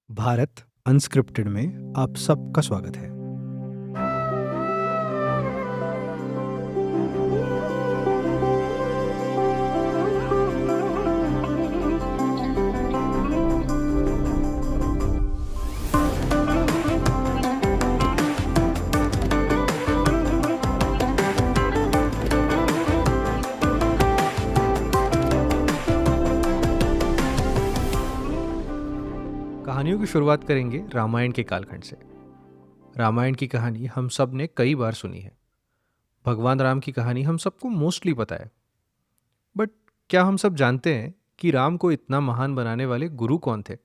Bharat unscripted में आप सबका स्वागत है। कहानियों की शुरुआत करेंगे रामायण के कालखंड से। रामायण की कहानी हम सब ने कई बार सुनी है। भगवान राम की कहानी हम सबको मोस्टली पता है। बट क्या हम सब जानते हैं कि राम को इतना महान बनाने वाले गुरु कौन थे?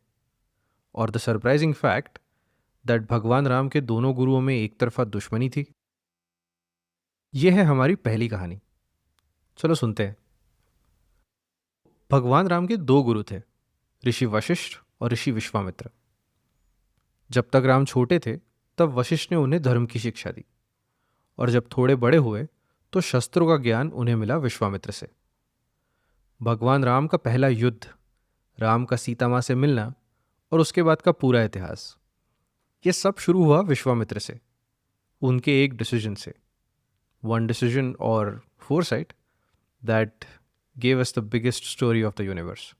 और द सरप्राइजिंग फैक्ट दैट भगवान राम के दोनों गुरुओं में एक तरफा दुश्मनी थी। यह है हमारी पहली कहानी। चलो सुनते हैं। भगवान राम के दो गुरु थे, ऋषि वशिष्ठ और ऋषि विश्वामित्र। जब तक राम छोटे थे तब वशिष्ठ ने उन्हें धर्म की शिक्षा दी, और जब थोड़े बड़े हुए तो शस्त्रों का ज्ञान उन्हें मिला विश्वामित्र से। भगवान राम का पहला युद्ध, राम का सीता माँ से मिलना और उसके बाद का पूरा इतिहास, ये सब शुरू हुआ विश्वामित्र से, उनके एक डिसीजन से। वन डिसीजन और foresight that gave us the biggest story of the universe.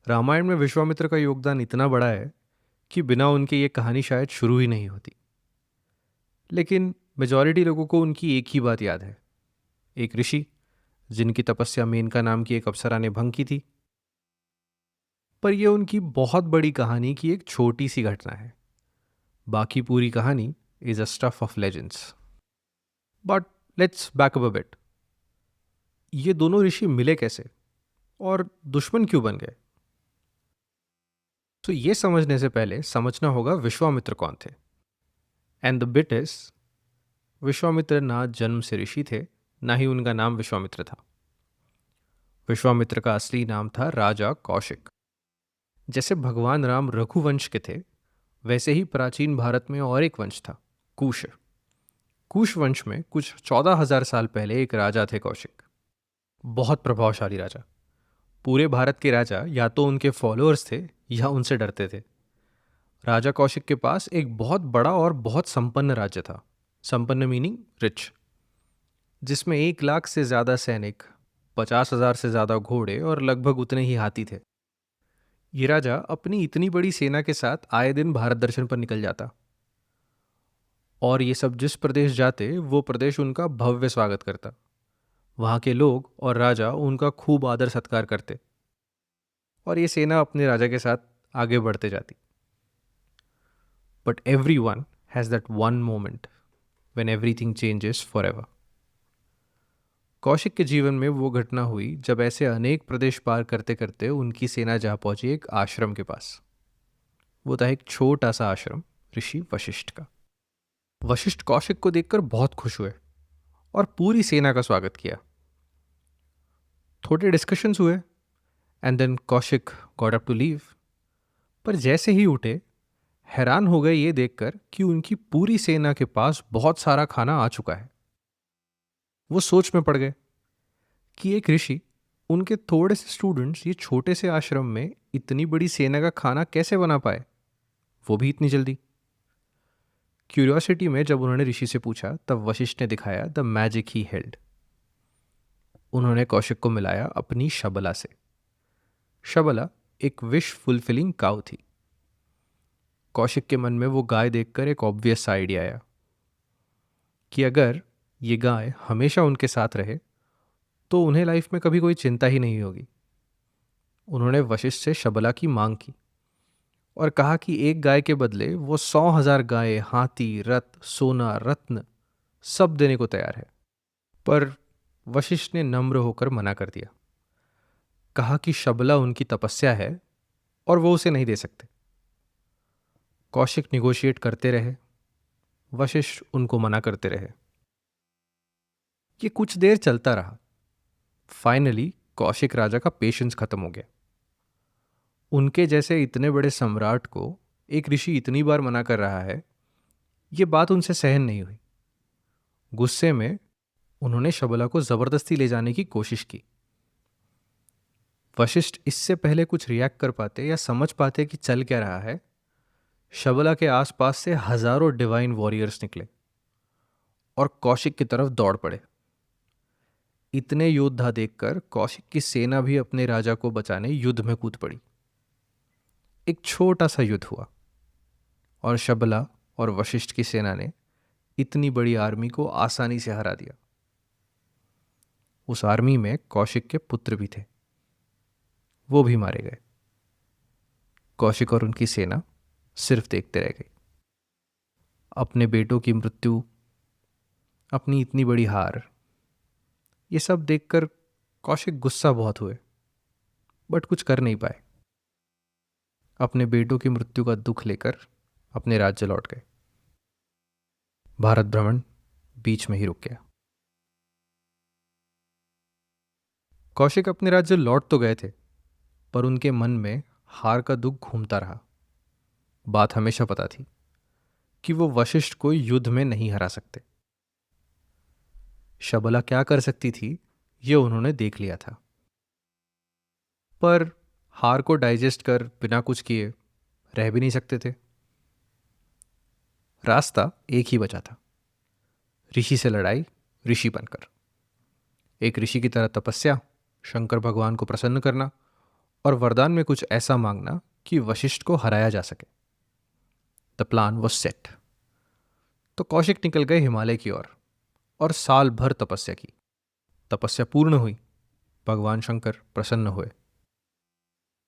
Ramayana में विश्वामित्र का योगदान इतना बड़ा है कि बिना उनके ये कहानी शायद शुरू ही नहीं होती। लेकिन मेजॉरिटी लोगों को उनकी एक ही बात याद है, एक ऋषि जिनकी तपस्या मेनका नाम की एक अप्सरा ने भंग की थी। पर यह उनकी बहुत बड़ी कहानी की एक छोटी सी घटना है। बाकी पूरी कहानी is a stuff of legends. But let's back up a bit. ये दोनों ऋषि मिले कैसे और दुश्मन क्यों बन गए? तो ये समझने से पहले समझना होगा विश्वामित्र कौन थे। And the bit is, Vishwamitra ना जन्म से ऋषि थे, ना ही उनका नाम विश्वामित्र था। विश्वामित्र का असली नाम था राजा कौशिक। जैसे भगवान राम रघुवंश के थे, वैसे ही प्राचीन भारत में और एक वंश था, कुश। कुश वंश में कुछ 14,000 साल पहले एक राजा थे, कौशिक। बहुत प्रभावशाली राजा। पूरे भारत के राजा या तो उनके फॉलोअर्स थे या उनसे डरते थे। राजा कौशिक के पास एक बहुत बड़ा और बहुत संपन्न राज्य था। संपन्न मीनिंग रिच, जिसमें 1 लाख से ज़्यादा सैनिक, 50,000 से ज़्यादा घोड़े और लगभग उतने ही हाथी थे। ये राजा अपनी इतनी बड़ी सेना के साथ आए दिन भारत दर्शन पर निकल जाता, और ये सब जिस प्रदेश जाते वो प्रदेश उनका भव्य स्वागत करता। वहाँ के लोग और राजा उनका खूब आदर सत्कार करते, और ये सेना अपने राजा के साथ आगे बढ़ते जाती। But every one has that one moment when everything changes for ever. Kaushik के जीवन में वो घटना हुई जब ऐसे अनेक प्रदेश पार करते करते उनकी सेना जा पहुंची एक आश्रम के पास। वो था एक छोटा सा आश्रम ऋषि वशिष्ठ का। वशिष्ठ कौशिक को देखकर बहुत खुश हुए और पूरी सेना का स्वागत किया। थोड़े डिस्कशंस हुए and then Kaushik got up to leave. पर जैसे ही उठे, हैरान हो गए ये देखकर कि उनकी पूरी सेना के पास बहुत सारा खाना आ चुका है। वो सोच में पड़ गए कि एक ऋषि, उनके थोड़े से स्टूडेंट्स ये छोटे से आश्रम में इतनी बड़ी सेना का खाना कैसे बना पाए, वो भी इतनी जल्दी। क्यूरियोसिटी में जब उन्होंने ऋषि से पूछा, तब वशिष्ठ ने दिखाया द मैजिक ही हेल्ड। उन्होंने कौशिक को मिलाया अपनी शबला से। शबला एक विश फुलफिलिंग काउ थी। कौशिक के मन में वो गाय देखकर एक ऑब्वियस आइडिया आया कि अगर ये गाय हमेशा उनके साथ रहे तो उन्हें लाइफ में कभी कोई चिंता ही नहीं होगी। उन्होंने वशिष्ठ से शबला की मांग की और कहा कि एक गाय के बदले वो 100,000 गायें, हाथी, रथ, सोना, रत्न सब देने को तैयार है। पर वशिष्ठ ने नम्र होकर मना कर दिया। कहा कि शबला उनकी तपस्या है और वो उसे नहीं दे सकते। कौशिक निगोशिएट करते रहे, वशिष्ठ उनको मना करते रहे। ये कुछ देर चलता रहा। फाइनली कौशिक राजा का पेशेंस खत्म हो गया। उनके जैसे इतने बड़े सम्राट को एक ऋषि इतनी बार मना कर रहा है, ये बात उनसे सहन नहीं हुई। गुस्से में उन्होंने शबला को जबरदस्ती ले जाने की कोशिश की। वशिष्ठ इससे पहले कुछ रिएक्ट कर पाते या समझ पाते कि चल क्या रहा है, शबला के आसपास से हजारों डिवाइन वॉरियर्स निकले और कौशिक की तरफ दौड़ पड़े। इतने योद्धा देखकर कौशिक की सेना भी अपने राजा को बचाने युद्ध में कूद पड़ी। एक छोटा सा युद्ध हुआ और शबला और वशिष्ठ की सेना ने इतनी बड़ी आर्मी को आसानी से हरा दिया। उस आर्मी में कौशिक के पुत्र भी थे, वो भी मारे गए। कौशिक और उनकी सेना सिर्फ देखते रह गई। अपने बेटों की मृत्यु, अपनी इतनी बड़ी हार, ये सब देखकर कौशिक गुस्सा बहुत हुए, बट कुछ कर नहीं पाए। अपने बेटों की मृत्यु का दुख लेकर अपने राज्य लौट गए। भारत भ्रमण बीच में ही रुक गया। कौशिक अपने राज्य लौट तो गए थे, पर उनके मन में हार का दुख घूमता रहा। बात हमेशा पता थी कि वो वशिष्ठ को युद्ध में नहीं हरा सकते। शबला क्या कर सकती थी ये उन्होंने देख लिया था, पर हार को डाइजेस्ट कर बिना कुछ किए रह भी नहीं सकते थे। रास्ता एक ही बचा था, ऋषि से लड़ाई, ऋषि बनकर। एक ऋषि की तरह तपस्या, शंकर भगवान को प्रसन्न करना और वरदान में कुछ ऐसा मांगना कि वशिष्ठ को हराया जा सके। The plan was set. तो कौशिक निकल गए हिमालय की ओर और साल भर तपस्या की। तपस्या पूर्ण हुई, भगवान शंकर प्रसन्न हुए।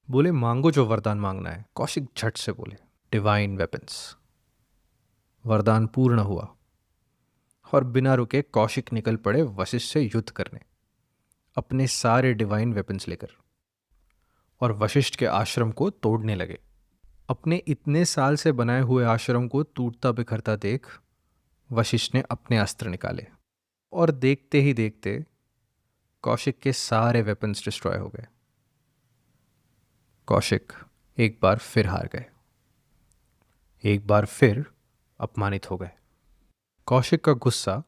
बोले, मांगो जो वरदान मांगना है। कौशिक झट से बोले, डिवाइन वेपन्स। वरदान पूर्ण हुआ और बिना रुके कौशिक निकल पड़े वशिष्ठ से युद्ध करने, अपने सारे डिवाइन वेपन्स लेकर, और वशिष्ठ के आश्रम को तोड़ने लगे। अपने इतने साल से बनाए हुए आश्रम को टूटता बिखरता देख वशिष्ठ ने अपने अस्त्र निकाले और देखते ही देखते कौशिक के सारे वेपन्स डिस्ट्रॉय हो गए। कौशिक एक बार फिर हार गए, एक बार फिर अपमानित हो गए। कौशिक का गुस्सा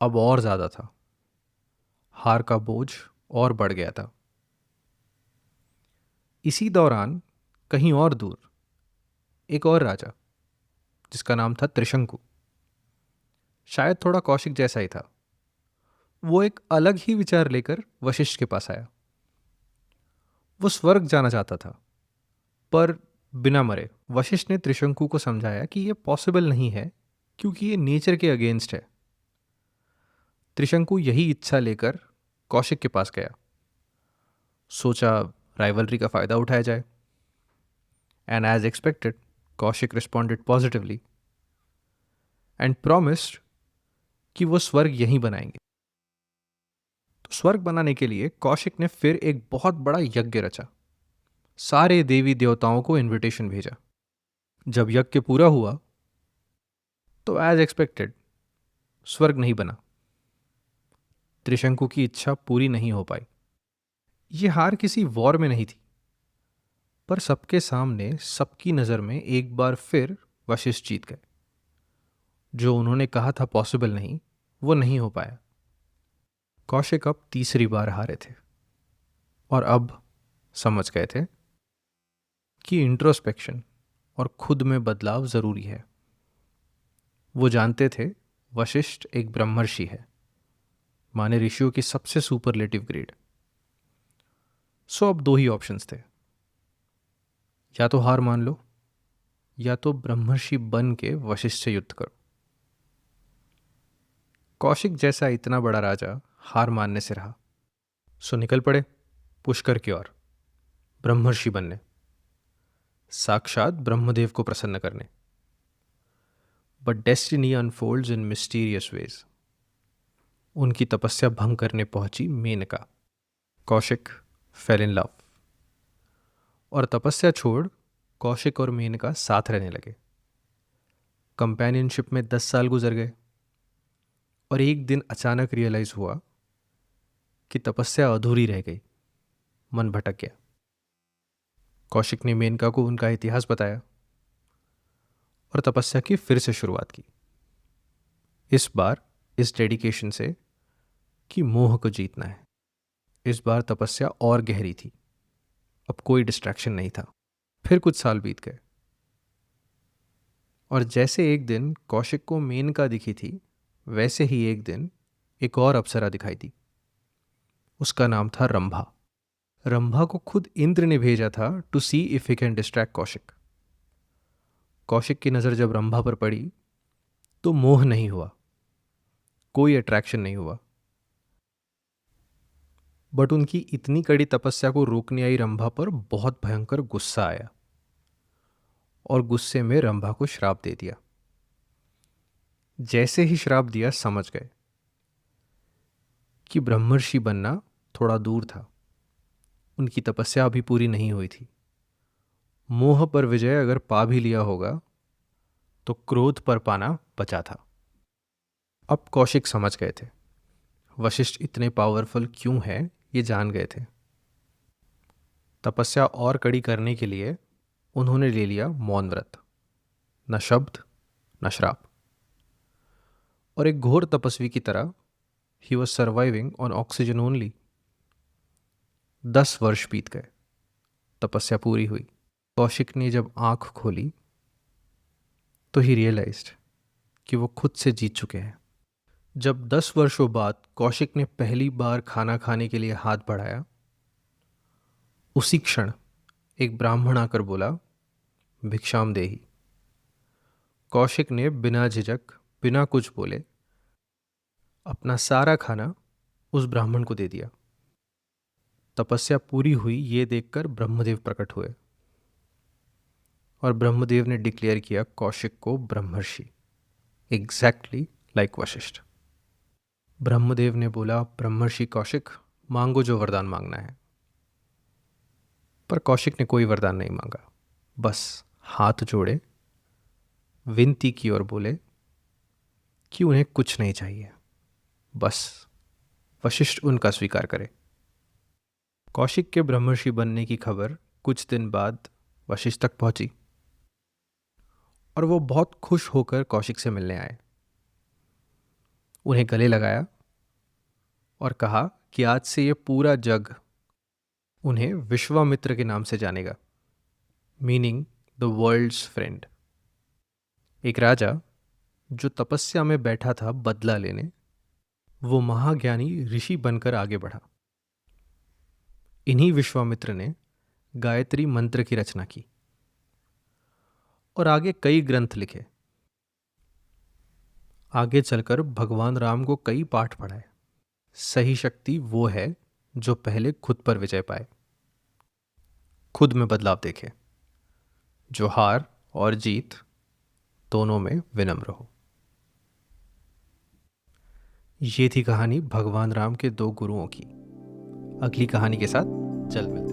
अब और ज्यादा था, हार का बोझ और बढ़ गया था। इसी दौरान कहीं और दूर एक और राजा, जिसका नाम था त्रिशंकु, शायद थोड़ा कौशिक जैसा ही था, वो एक अलग ही विचार लेकर वशिष्ठ के पास आया। वो स्वर्ग जाना चाहता था, पर बिना मरे। वशिष्ठ ने त्रिशंकु को समझाया कि यह पॉसिबल नहीं है, क्योंकि ये नेचर के अगेंस्ट है। त्रिशंकु यही इच्छा लेकर कौशिक के पास गया। सोचा राइवलरी का फायदा उठाया जाए। And as expected, Kaushik responded positively and promised कि वो स्वर्ग यहीं बनाएंगे। तो स्वर्ग बनाने के लिए कौशिक ने फिर एक बहुत बड़ा यज्ञ रचा। सारे देवी देवताओं को इनविटेशन भेजा। जब यज्ञ पूरा हुआ तो एज एक्सपेक्टेड स्वर्ग नहीं बना। त्रिशंकु की इच्छा पूरी नहीं हो पाई। यह हार किसी वॉर में नहीं थी, पर सबके सामने, सबकी नज़र में एक बार फिर वशिष्ठ जीत गए। जो उन्होंने कहा था पॉसिबल नहीं, वो नहीं हो पाया। कौशिक अब तीसरी बार हारे थे और अब समझ गए थे कि इंट्रोस्पेक्शन और खुद में बदलाव जरूरी है। वो जानते थे वशिष्ठ एक ब्रह्मर्षि है, माने ऋषियों की सबसे सुपरलेटिव ग्रेड। सो अब दो ही ऑप्शंस थे, या तो हार मान लो या तो ब्रह्मर्षि बन के वशिष्ठ से युद्ध करो। कौशिक जैसा इतना बड़ा राजा हार मानने से रहा, सो निकल पड़े पुष्कर की ओर, ब्रह्मर्षि बनने, साक्षात ब्रह्मदेव को प्रसन्न करने। But destiny unfolds in mysterious ways. उनकी तपस्या भंग करने पहुंची Menaka. Kaushik fell in love और तपस्या छोड़ कौशिक और मेनका साथ रहने लगे। कंपेनियनशिप में 10 साल गुजर गए और एक दिन अचानक रियलाइज हुआ कि तपस्या अधूरी रह गई। मन भटक गया। कौशिक ने मेनका को उनका इतिहास बताया और तपस्या की फिर से शुरुआत की। इस बार इस डेडिकेशन से कि मोह को जीतना है। इस बार तपस्या और गहरी थी। अब कोई डिस्ट्रैक्शन नहीं था। फिर कुछ साल बीत गए और जैसे एक दिन कौशिक को मेनका दिखी थी, वैसे ही एक दिन एक और अप्सरा दिखाई दी। उसका नाम था रंभा। रंभा को खुद इंद्र ने भेजा था to see if he can distract Kaushik. Kaushik की नज़र जब रंभा पर पड़ी तो मोह नहीं हुआ, कोई अट्रैक्शन नहीं हुआ, बट उनकी इतनी कड़ी तपस्या को रोकने आई रंभा पर बहुत भयंकर गुस्सा आया और गुस्से में रंभा को श्राप दे दिया। जैसे ही श्राप दिया समझ गए कि ब्रह्मर्षि बनना थोड़ा दूर था, उनकी तपस्या अभी पूरी नहीं हुई थी। मोह पर विजय अगर पा भी लिया होगा तो क्रोध पर पाना बचा था। अब कौशिक समझ गए थे वशिष्ठ इतने पावरफुल क्यों है, ये जान गए थे। तपस्या और कड़ी करने के लिए उन्होंने ले लिया मौन व्रत, न शब्द न श्राप, और एक घोर तपस्वी की तरह he was surviving on oxygen only. 10 वर्ष बीत गए, तपस्या पूरी हुई। कौशिक ने जब आंख खोली तो ही रियलाइज्ड कि वो खुद से जीत चुके हैं। जब 10 वर्षों बाद कौशिक ने पहली बार खाना खाने के लिए हाथ बढ़ाया, उसी क्षण एक ब्राह्मण आकर बोला, भिक्षाम देहि। कौशिक ने बिना झिझक, बिना कुछ बोले अपना सारा खाना उस ब्राह्मण को दे दिया। तपस्या पूरी हुई ये देखकर ब्रह्मदेव प्रकट हुए और ब्रह्मदेव ने डिक्लेयर किया कौशिक को ब्रह्मर्षि, एग्जैक्टली लाइक वशिष्ठ। ब्रह्मदेव ने बोला, ब्रह्मर्षि कौशिक, मांगो जो वरदान मांगना है। पर कौशिक ने कोई वरदान नहीं मांगा, बस हाथ जोड़े विनती की और बोले कि उन्हें कुछ नहीं चाहिए, बस वशिष्ठ उनका स्वीकार करे। कौशिक के ब्रह्मर्षि बनने की खबर कुछ दिन बाद वशिष्ठ तक पहुंची और वो बहुत खुश होकर कौशिक से मिलने आए। उन्हें गले लगाया और कहा कि आज से ये पूरा जग उन्हें विश्वामित्र के नाम से जानेगा, मीनिंग द वर्ल्ड्स फ्रेंड। एक राजा जो तपस्या में बैठा था बदला लेने, वो महाज्ञानी ऋषि बनकर आगे बढ़ा। इन्हीं विश्वामित्र ने गायत्री मंत्र की रचना की और आगे कई ग्रंथ लिखे। आगे चलकर भगवान राम को कई पाठ पढ़ाए। सही शक्ति वो है जो पहले खुद पर विजय पाए, खुद में बदलाव देखे, जो हार और जीत दोनों में विनम्र हो। ये थी कहानी भगवान राम के 2 गुरुओं की। अगली कहानी के साथ जल्द मिलते हैं।